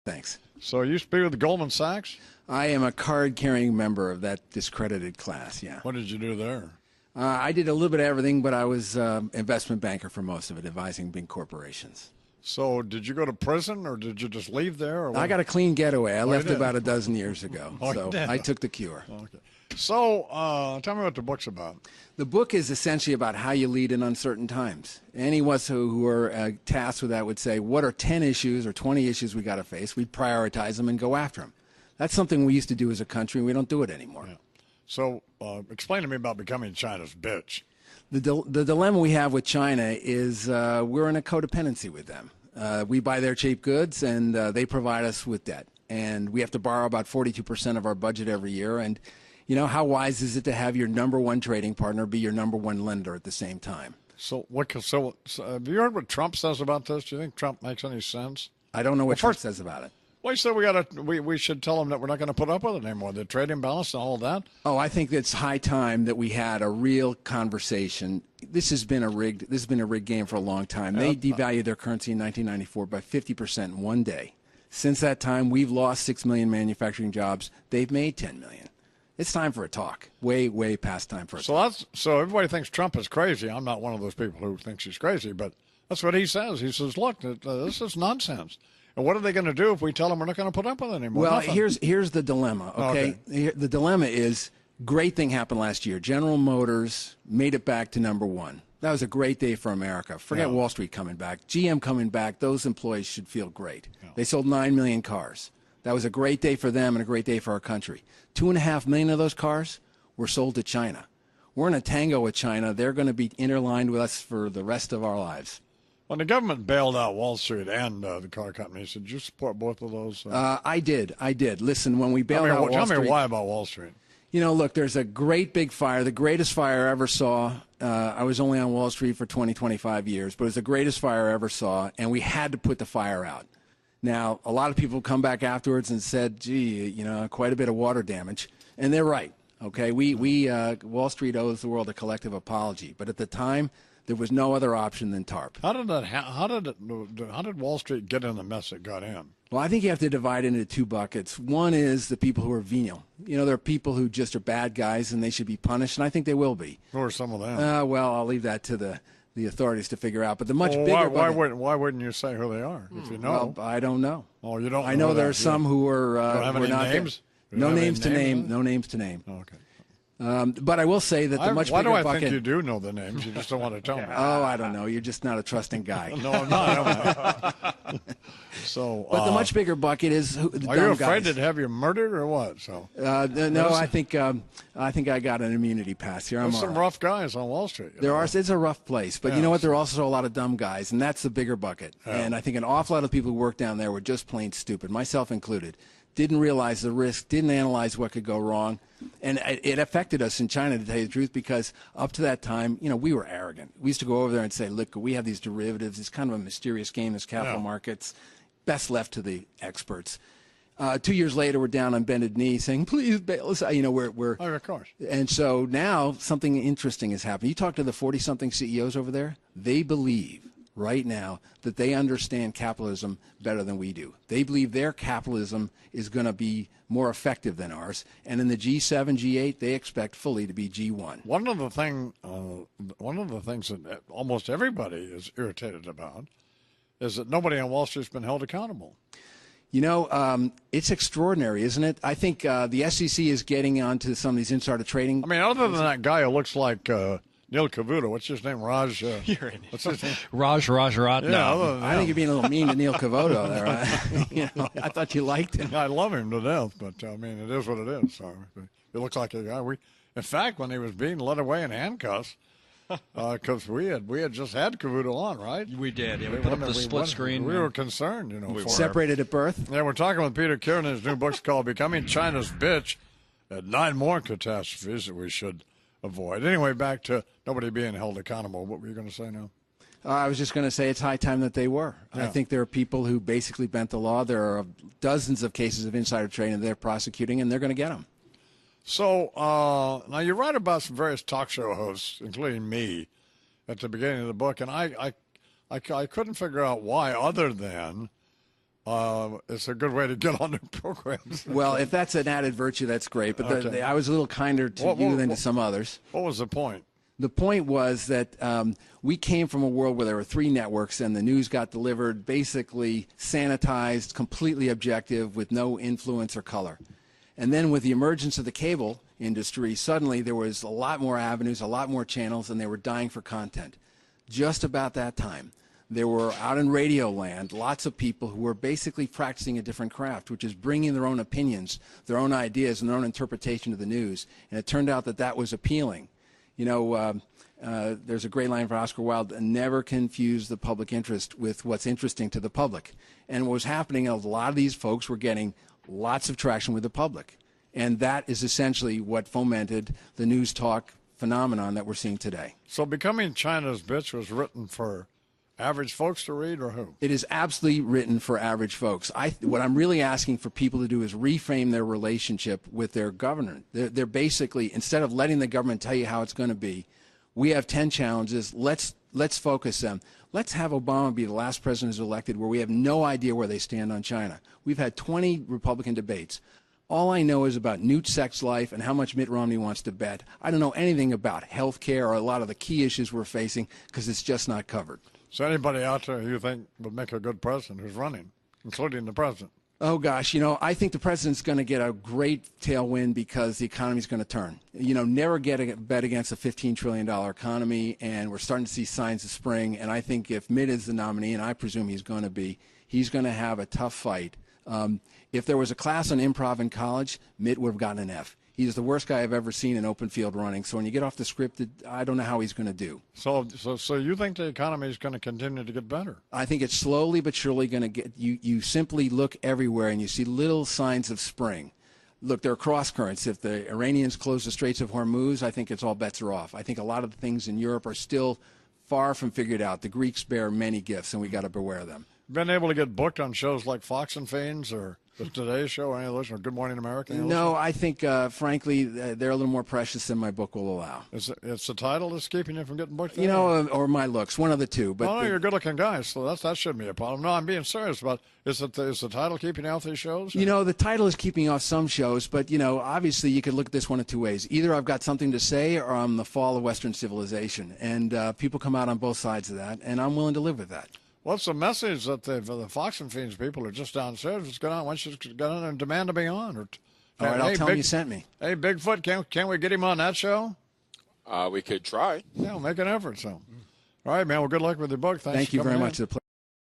Thanks. So you used to be with Goldman Sachs? I am a card-carrying member of that discredited class, yeah. What did you do there? I did a little bit of everything, but I was investment banker for most of it, advising big corporations. So did you go to prison, or did you just leave there? Or I got a clean getaway. I left did? about a dozen years ago, so I took the cure. Okay. So tell me what the book's about. The book is essentially about how you lead in uncertain times. Any of us who are tasked with that would say, what are 10 issues or 20 issues we got to face? We prioritize them and go after them. That's something we used to do as a country, and we don't do it anymore. Yeah. So explain to me about becoming China's bitch. The dilemma we have with China is we're in a codependency with them. We buy their cheap goods, and they provide us with debt. And we have to borrow about 42% of our budget every year. And, you know, how wise is it to have your number one trading partner be your number one lender at the same time? So have you heard what Trump says about this? Do you think Trump makes any sense? I don't know what Trump says about it. Well, he said we should tell them that we're not going to put up with it anymore, the trade imbalance and all of that. Oh, I think it's high time that we had a real conversation. This has been a rigged game for a long time. They devalued their currency in 1994 by 50% in one day. Since that time, we've lost 6 million manufacturing jobs. They've made 10 million. It's time for a talk. Way past time for a talk. So everybody thinks Trump is crazy. I'm not one of those people who thinks he's crazy, but that's what he says. He says, look, this is nonsense. And what are they going to do if we tell them we're not going to put up with it anymore? Well, Nothing. here's the dilemma, okay? The dilemma is, great thing happened last year. General Motors made it back to number one. That was a great day for America. Forget Wall Street coming back. GM coming back, those employees should feel great. Yeah. They sold 9 million cars. That was a great day for them and a great day for our country. 2.5 million of those cars were sold to China. We're in a tango with China. They're going to be interlined with us for the rest of our lives. When the government bailed out Wall Street and the car companies, did you support both of those? I did. Listen, when we bailed out Wall Street... Tell me why about Wall Street. You know, look, there's a great big fire, the greatest fire I ever saw. I was only on Wall Street for 25 years, but it was the greatest fire I ever saw, and we had to put the fire out. Now, a lot of people come back afterwards and said, gee, you know, quite a bit of water damage, and they're right. Okay, Wall Street owes the world a collective apology, but at the time, there was no other option than TARP. How did Wall Street get in the mess it got in? Well, I think you have to divide it into two buckets. One is the people who are venal. You know, there are people who just are bad guys and they should be punished, and I think they will be. Who are some of them? Well, I'll leave that to the authorities to figure out. But the much bigger bucket. Why wouldn't you say who they are if you know? Well, I don't know. Oh, you don't. I know there are some who are. Don't have any names. No names to name. No names to name. Oh, okay. But I will say that the much bigger bucket... Why do I think you do know the names? You just don't want to tell me. Oh, I don't know. You're just not a trusting guy. No, I'm not. But the much bigger bucket is the dumb guys. Are you afraid to have you murdered or what? No, I think I got an immunity pass here. There's some rough guys on Wall Street. It's a rough place. But you know what? There are also a lot of dumb guys, and that's the bigger bucket. Yeah. And I think an awful lot of people who work down there were just plain stupid, myself included. Didn't realize the risk, didn't analyze what could go wrong. And it affected us in China, to tell you the truth, because up to that time, you know, we were arrogant. We used to go over there and say, look, we have these derivatives. It's kind of a mysterious game, this capital markets. Best left to the experts. 2 years later, we're down on bended knee saying, please bail us out. You know, we're oh, of course. And so now something interesting has happened. You talk to the 40-something CEOs over there, they believe right now that they understand capitalism better than we do. They believe their capitalism is going to be more effective than ours. And in the G7, G8, they expect fully to be G1. One of the things that almost everybody is irritated about is that nobody on Wall Street's been held accountable. You know, it's extraordinary, isn't it? I think the SEC is getting onto some of these insider trading. I mean, other than that guy who looks like Neil Cavuto. What's his name? Raj. What's his name? Raj Ratnam. Yeah, I think you're being a little mean to Neil Cavuto there. I thought you liked him. I love him to death, but I mean, it is what it is. So it looks like a guy. In fact, when he was being led away in handcuffs, because we had just had Cavuto on, right? We did. Yeah, we put up the split screen. We were concerned, you know. We separated at birth. Yeah, we're talking with Peter Kieran. His new book's called "Becoming China's Bitch," and 9 more catastrophes that we should avoid. Anyway, back to nobody being held accountable. What were you going to say now? I was just going to say it's high time that they were. Yeah. I think there are people who basically bent the law. There are dozens of cases of insider trading that they're prosecuting, and they're going to get them. So now you write about some various talk show hosts, including me, at the beginning of the book, and I couldn't figure out why, other than it's a good way to get on their programs. Well, if that's an added virtue, that's great. But I was a little kinder to you than to some others. What was the point? The point was that we came from a world where there were 3 networks and the news got delivered basically sanitized, completely objective, with no influence or color. And then with the emergence of the cable industry, suddenly there was a lot more avenues, a lot more channels, and they were dying for content. Just about that time, there were out in radio land lots of people who were basically practicing a different craft, which is bringing their own opinions, their own ideas, and their own interpretation of the news. And it turned out that that was appealing. You know, there's a great line from Oscar Wilde: never confuse the public interest with what's interesting to the public. And what was happening, a lot of these folks were getting lots of traction with the public. And that is essentially what fomented the news talk phenomenon that we're seeing today. So Becoming China's Bitch was written for average folks to read, or who? It is absolutely written for average folks. What I'm really asking for people to do is reframe their relationship with their government. They're basically, instead of letting the government tell you how it's going to be, we have 10 challenges. Let's focus them. Let's have Obama be the last president who's elected where we have no idea where they stand on China. We've had 20 Republican debates. All I know is about Newt's sex life and how much Mitt Romney wants to bet. I don't know anything about health care or a lot of the key issues we're facing because it's just not covered. So anybody out there you think would make a good president who's running, including the president? Oh, gosh, you know, I think the president's going to get a great tailwind because the economy's going to turn. You know, never bet against a $15 trillion economy, and we're starting to see signs of spring. And I think if Mitt is the nominee, and I presume he's going to be, he's going to have a tough fight. If there was a class on improv in college, Mitt would have gotten an F. He's the worst guy I've ever seen in open field running. So when you get off the script, I don't know how he's going to do. So you think the economy is going to continue to get better? I think it's slowly but surely going to get. You simply look everywhere and you see little signs of spring. Look, there are cross currents. If the Iranians close the Straits of Hormuz, I think it's all bets are off. I think a lot of the things in Europe are still far from figured out. The Greeks bear many gifts, and we got to beware of them. Been able to get booked on shows like Fox and Fiends or the Today Show or any of those, or Good Morning America? No, I think, frankly, they're a little more precious than my book will allow. It's the title that's keeping you from getting booked? You know, or my looks, one of the two. But no, you're a good-looking guy, so that shouldn't be a problem. No, I'm being serious about is the title keeping you off these shows? Or? You know, the title is keeping off some shows, but, you know, obviously you could look at this one of two ways. Either I've got something to say or I'm the fall of Western civilization. And people come out on both sides of that, and I'm willing to live with that. What's the message that the Fox and Fiends people are just downstairs? What's going on? Why don't you just go on and demand to be on? Or, all right, I'll tell him you sent me. Hey, Bigfoot, can't we get him on that show? We could try. Yeah, we'll make an effort. So, all right, man. Well, good luck with your book. Thank you very much.